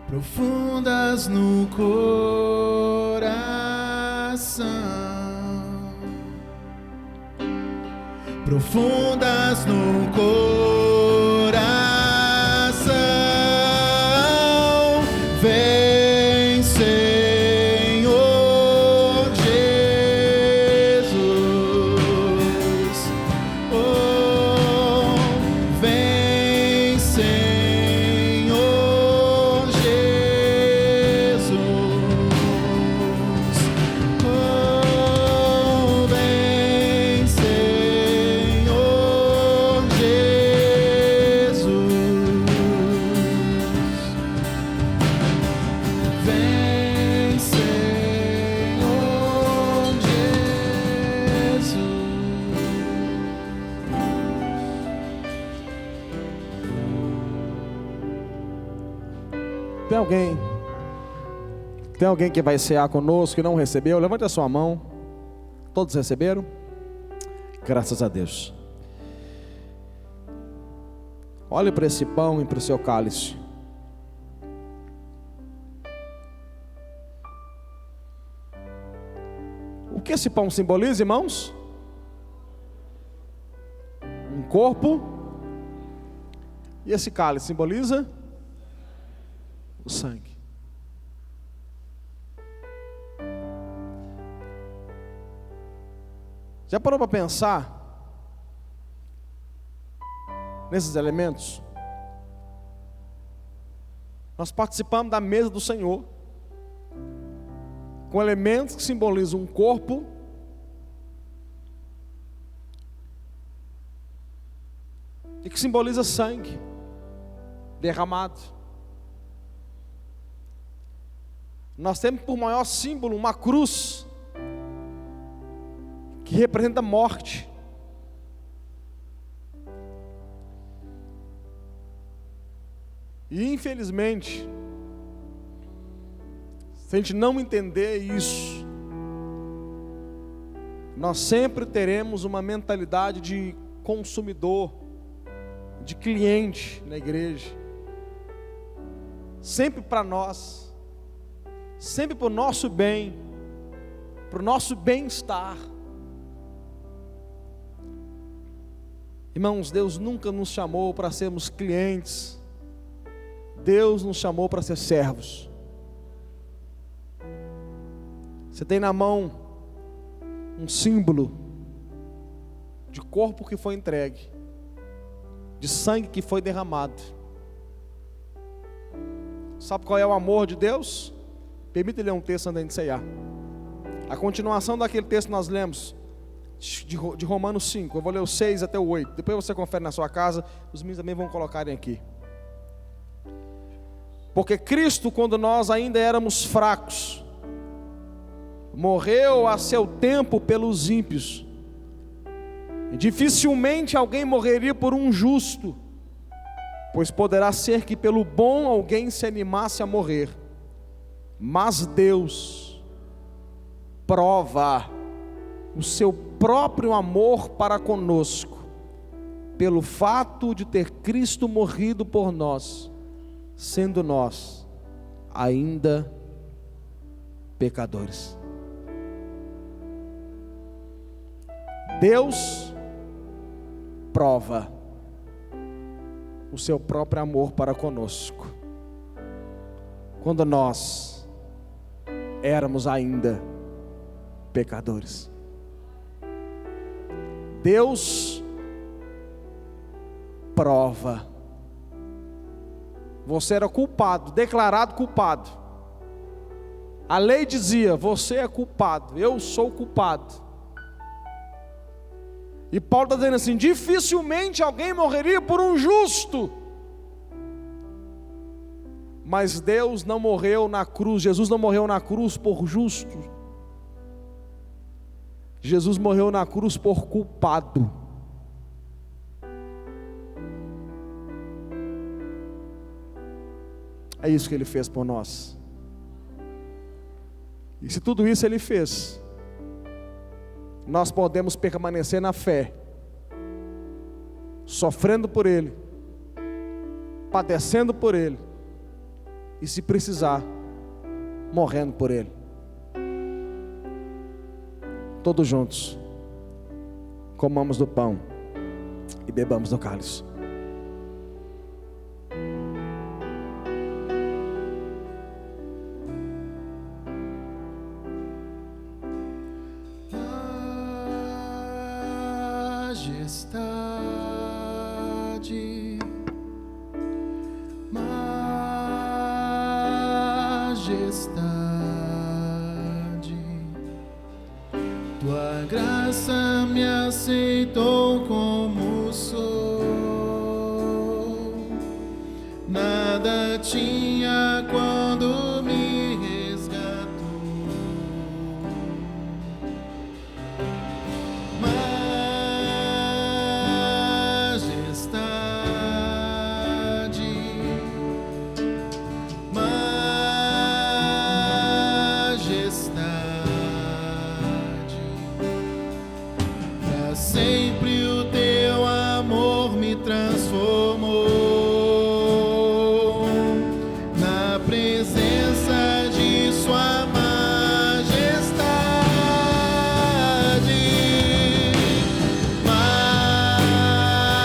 profundas no coração, profundas no coração. Vem, Senhor Jesus. Oh, vem, Senhor Jesus. Oh, vem, Senhor Jesus. Vem, Senhor Jesus. Tem alguém que vai cear conosco que não recebeu? Levante a sua mão. Todos receberam? Graças a Deus. Olhe para esse pão e para o seu cálice. O que esse pão simboliza, irmãos? um corpo. E esse cálice simboliza o sangue. Já parou para pensar nesses elementos? Nós participamos da mesa do Senhor com elementos que simbolizam um corpo e que simboliza sangue derramado. Nós temos por maior símbolo uma cruz que representa a morte. E infelizmente, se a gente não entender isso, nós sempre teremos uma mentalidade de consumidor, de cliente na igreja, sempre para nós, sempre para o nosso bem, para o nosso bem-estar. Irmãos, Deus nunca nos chamou para sermos clientes, Deus nos chamou para ser servos. Você tem na mão um símbolo de corpo que foi entregue, de sangue que foi derramado. Sabe qual é o amor de Deus? Permita ler um texto antes de ceiar. A continuação daquele texto que nós lemos, de Romanos 5, eu vou ler o 6 até o 8. Depois você confere na sua casa, os meninos também vão colocarem aqui. Porque Cristo, quando nós ainda éramos fracos, morreu a seu tempo pelos ímpios. E dificilmente alguém morreria por um justo, pois poderá ser que pelo bom alguém se animasse a morrer. Mas Deus prova o seu próprio amor para conosco, pelo fato de ter Cristo morrido por nós, sendo nós ainda pecadores. Deus prova o seu próprio amor para conosco, quando nós éramos ainda pecadores. Deus prova. Você era culpado, declarado culpado. A lei dizia: você é culpado, eu sou culpado. E Paulo está dizendo assim: dificilmente alguém morreria por um justo. Mas Deus não morreu na cruz, Jesus não morreu na cruz por justo. Jesus morreu na cruz por culpado. É isso que Ele fez por nós. E se tudo isso Ele fez, nós podemos permanecer na fé, sofrendo por Ele, padecendo por Ele, e se precisar, morrendo por Ele. Todos juntos, comamos do pão e bebamos do cálice. Majestade, majestade, tua graça me aceitou como sou. Nada tinha quando me resgatou. Sempre o teu amor me transformou na presença de sua majestade. Majestade,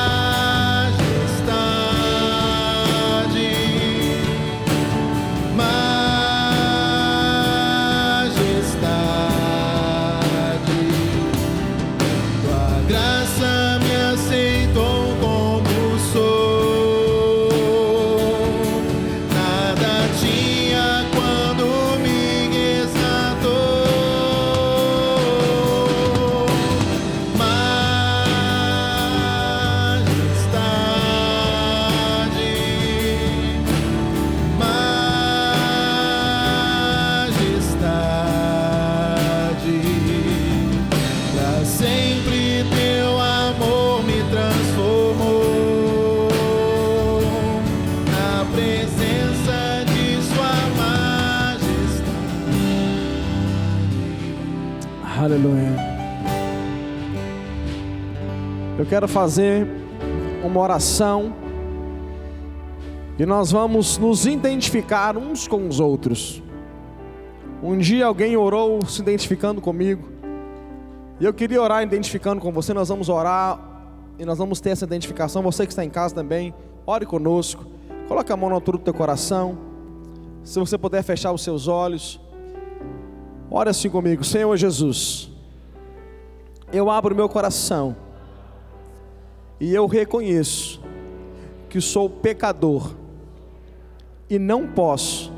Aleluia. Eu quero fazer uma oração e nós vamos nos identificar uns com os outros. Um dia alguém orou se identificando comigo e eu queria orar identificando com você. Nós vamos orar e nós vamos ter essa identificação. Você que está em casa também, ore conosco. Coloque a mão na altura do teu coração. Se você puder fechar os seus olhos, ore assim comigo. Senhor Jesus, eu abro meu coração e eu reconheço que sou pecador e não posso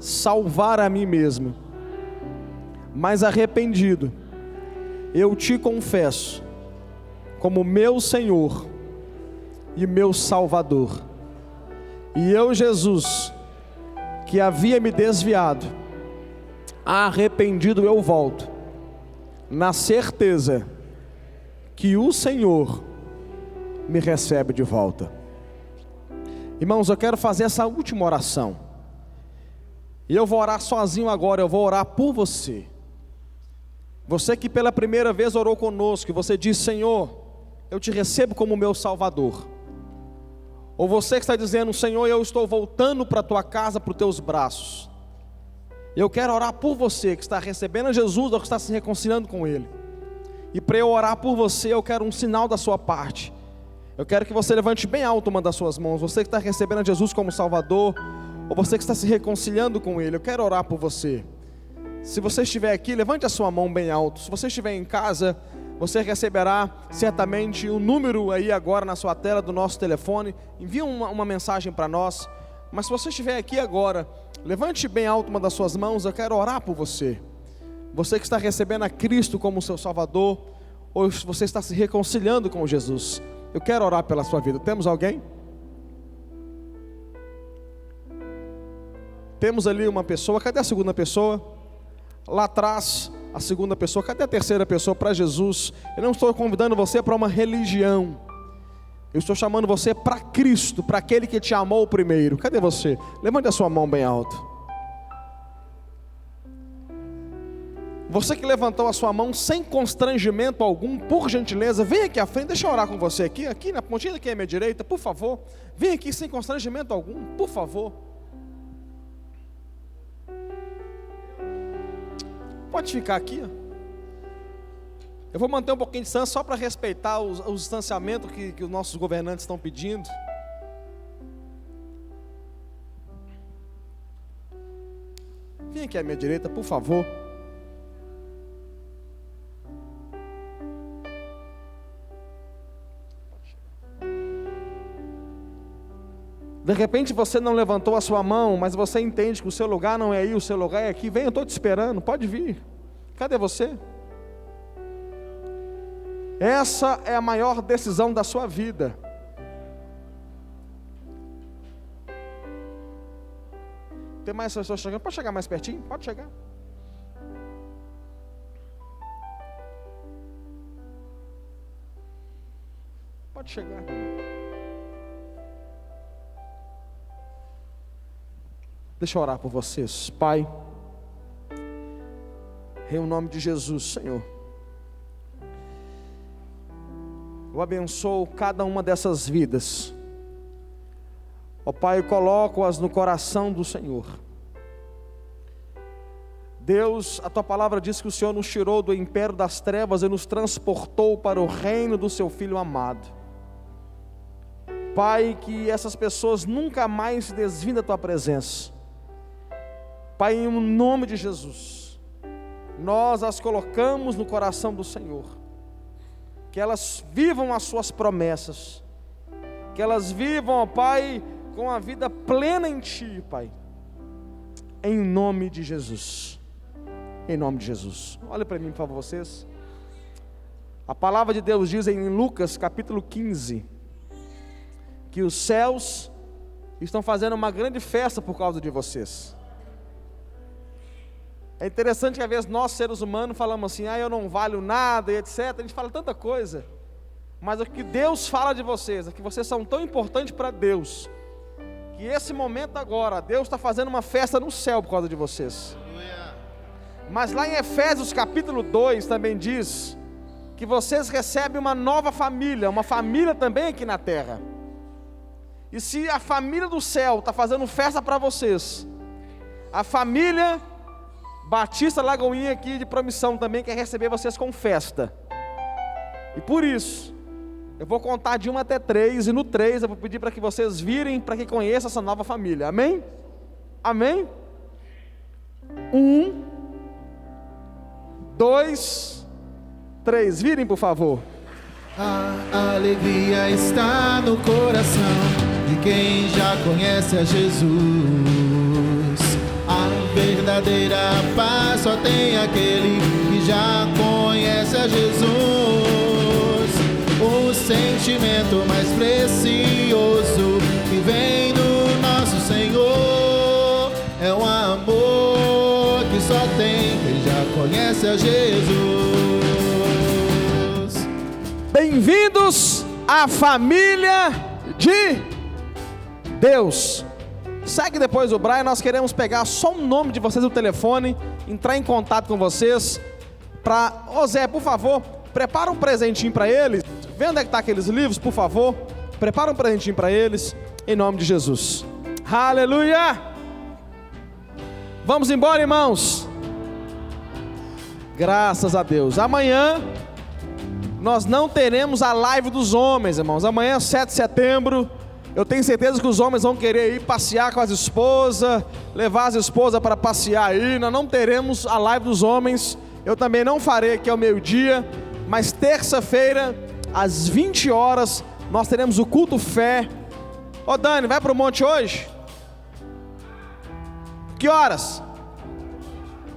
salvar a mim mesmo, mas arrependido, eu te confesso como meu Senhor e meu Salvador. E eu, Jesus, que havia me desviado, arrependido eu volto, na certeza que o Senhor me recebe de volta. Irmãos, eu quero fazer essa última oração, e eu vou orar sozinho agora. Eu vou orar por você. Você que pela primeira vez orou conosco, e você diz: Senhor, eu te recebo como meu Salvador. Ou você que está dizendo: Senhor, eu estou voltando para a tua casa, para os teus braços. Eu quero orar por você que está recebendo Jesus ou que está se reconciliando com Ele. E para eu orar por você, eu quero um sinal da sua parte. Eu quero que você levante bem alto uma das suas mãos. Você que está recebendo Jesus como Salvador, ou você que está se reconciliando com Ele, eu quero orar por você. Se você estiver aqui, levante a sua mão bem alto. Se você estiver em casa, você receberá certamente um número aí agora na sua tela do nosso telefone. Envie uma mensagem para nós. Mas se você estiver aqui agora, levante bem alto uma das suas mãos. Eu quero orar por você. Você que está recebendo a Cristo como seu Salvador, ou você está se reconciliando com Jesus, eu quero orar pela sua vida. Temos alguém? Temos ali uma pessoa. Cadê a segunda pessoa? Lá atrás, a segunda pessoa. Cadê a terceira pessoa? Para Jesus. Eu não estou convidando você para uma religião. Eu estou chamando você para Cristo, para aquele que te amou primeiro. Cadê você? Levante a sua mão bem alto. Você que levantou a sua mão sem constrangimento algum, por gentileza, vem aqui à frente. Deixa eu orar com você aqui na pontinha aqui à minha direita, por favor. Vem aqui sem constrangimento algum, por favor. Pode ficar aqui, ó. Eu vou manter um pouquinho de distância só para respeitar o distanciamento que os nossos governantes estão pedindo. Vem aqui à minha direita, por favor. De repente você não levantou a sua mão, mas você entende que o seu lugar não é aí, o seu lugar é aqui. Vem, eu estou te esperando, pode vir. Cadê você? Essa é a maior decisão da sua vida. Tem mais pessoas chegando? Pode chegar mais pertinho? Pode chegar. Pode chegar. Deixa eu orar por vocês. Pai, em nome de Jesus, Senhor, eu abençoo cada uma dessas vidas. Ó Pai, eu coloco-as no coração do Senhor. Deus, a Tua palavra diz que o Senhor nos tirou do império das trevas e nos transportou para o reino do Seu Filho amado. Pai, que essas pessoas nunca mais se desviem da Tua presença. Pai, em nome de Jesus, nós as colocamos no coração do Senhor. Que elas vivam as suas promessas. Que elas vivam, ó Pai, com a vida plena em Ti, Pai. Em nome de Jesus. Em nome de Jesus. Olha para mim, por favor, vocês. A palavra de Deus diz em Lucas capítulo 15, que os céus estão fazendo uma grande festa por causa de vocês. É interessante que às vezes nós seres humanos falamos assim: eu não valho nada e etc. A gente fala tanta coisa, mas o que Deus fala de vocês é que vocês são tão importantes para Deus, que esse momento agora, Deus está fazendo uma festa no céu por causa de vocês. Mas lá em Efésios capítulo 2 também diz que vocês recebem uma nova família, uma família também aqui na terra. E se a família do céu está fazendo festa para vocês, a família Batista Lagoinha aqui de Promissão também quer receber vocês com festa. E por isso, eu vou contar de 1 até 3, e no 3 eu vou pedir para que vocês virem, para que conheçam essa nova família. Amém? Amém? 1, 2, 3, virem por favor. A alegria está no coração de quem já conhece a Jesus. A verdadeira paz só tem aquele que já conhece a Jesus. O sentimento mais precioso que vem do nosso Senhor é um amor que só tem quem já conhece a Jesus. Bem-vindos à família de Deus. Segue depois o Brian, nós queremos pegar só o nome de vocês no telefone, entrar em contato com vocês, ô Zé, por favor, prepara um presentinho para eles, vê onde é que está aqueles livros, por favor, prepara um presentinho para eles, em nome de Jesus. Aleluia! Vamos embora, irmãos. Graças a Deus. Amanhã nós não teremos a live dos homens, irmãos. Amanhã, 7 de setembro, eu tenho certeza que os homens vão querer ir passear com as esposas, levar as esposas para passear aí. Nós não teremos a live dos homens. Eu também não farei aqui ao meio-dia, mas terça-feira, às 20 horas, nós teremos o culto fé. Ô Dani, vai para o monte hoje? Que horas?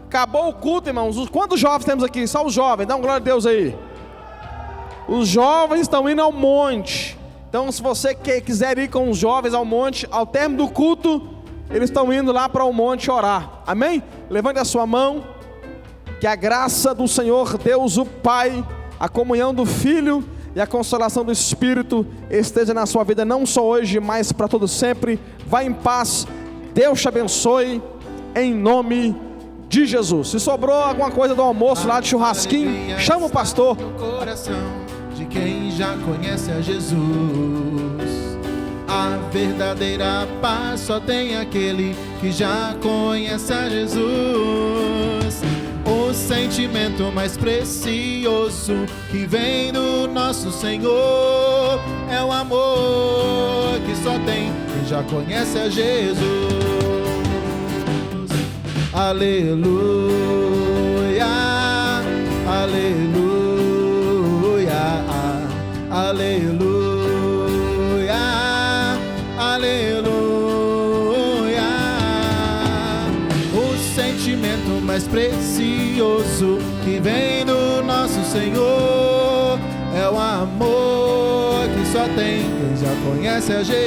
Acabou o culto, irmãos. Quantos jovens temos aqui? Só os jovens, dá uma glória a Deus aí. Os jovens estão indo ao monte. Então, se você quiser ir com os jovens ao monte, ao término do culto, eles estão indo lá para o monte orar. Amém? Levante a sua mão. Que a graça do Senhor Deus, o Pai, a comunhão do Filho e a consolação do Espírito esteja na sua vida, não só hoje, mas para todo sempre. Vá em paz. Deus te abençoe. Em nome de Jesus. Se sobrou alguma coisa do almoço lá de churrasquinho, chama o pastor. De quem já conhece a Jesus. A verdadeira paz só tem aquele que já conhece a Jesus. O sentimento mais precioso que vem do nosso Senhor é o amor que só tem quem já conhece a Jesus. Aleluia, aleluia, aleluia, aleluia. O sentimento mais precioso que vem do nosso Senhor é o amor que só tem quem já conhece a Jesus.